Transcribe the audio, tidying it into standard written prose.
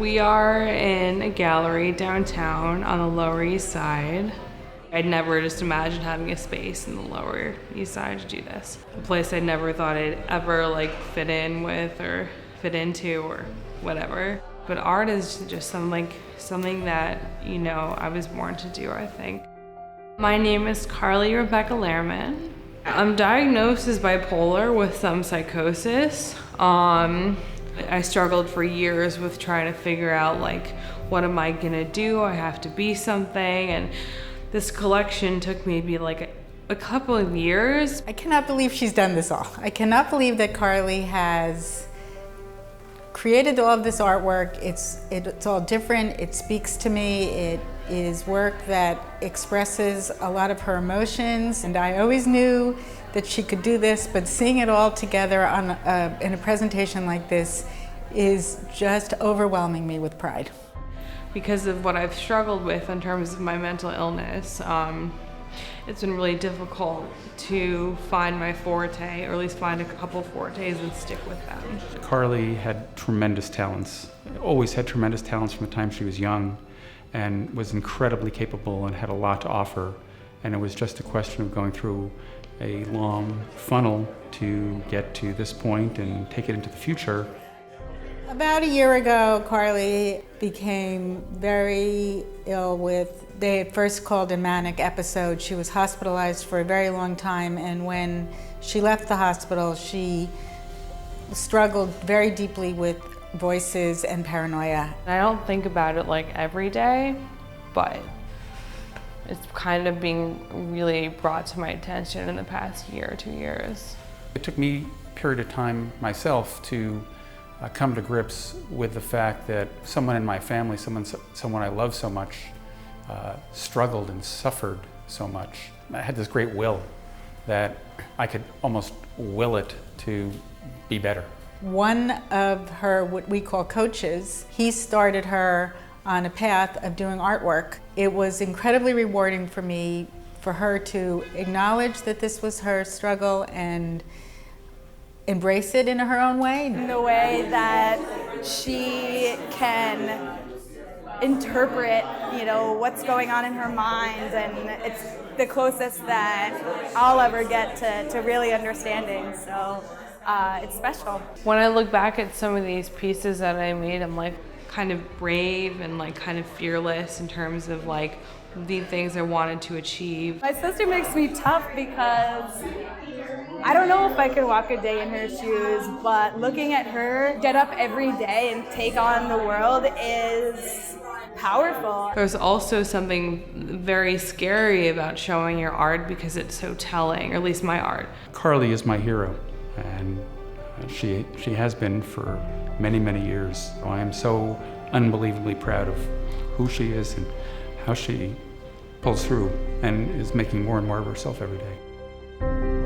We are in a gallery downtown on the Lower East Side. I'd never just imagined having a space in the Lower East Side to do this. A place I never thought I'd ever fit in with or fit into or whatever. But art is just something that, I was born to do, I think. My name is Carly Rebecca Lehrman. I'm diagnosed as bipolar with some psychosis. I struggled for years with trying to figure out what am I gonna do? I have to be something, and this collection took maybe a couple of years. I cannot believe she's done this all. I cannot believe that Carly has created all of this artwork. It's all different. It speaks to me. It is work that expresses a lot of her emotions, and I always knew that she could do this, but seeing it all together in a presentation like this is just overwhelming me with pride. Because of what I've struggled with in terms of my mental illness, it's been really difficult to find my forte, or at least find a couple fortes and stick with them. Carly had tremendous talents, always had tremendous talents from the time she was young, and was incredibly capable and had a lot to offer. And it was just a question of going through a long funnel to get to this point and take it into the future. About a year ago, Carly became very ill they had first called a manic episode. She was hospitalized for a very long time, and when she left the hospital, she struggled very deeply with voices and paranoia. I don't think about it every day, but it's kind of being really brought to my attention in the past year or 2 years. It took me a period of time myself to come to grips with the fact that someone in my family, someone I love so much, struggled and suffered so much. I had this great will that I could almost will it to be better. One of her, what we call coaches, he started her on a path of doing artwork. It was incredibly rewarding for me, for her to acknowledge that this was her struggle and embrace it in her own way. In the way that she can interpret, what's going on in her mind, and it's the closest that I'll ever get to really understanding, so it's special. When I look back at some of these pieces that I made, I'm kind of brave and kind of fearless in terms of the things I wanted to achieve. My sister makes me tough because I don't know if I could walk a day in her shoes, but looking at her get up every day and take on the world is powerful. There's also something very scary about showing your art because it's so telling, or at least my art. Carly is my hero, and she has been for many, many years. I am so unbelievably proud of who she is and how she pulls through and is making more and more of herself every day.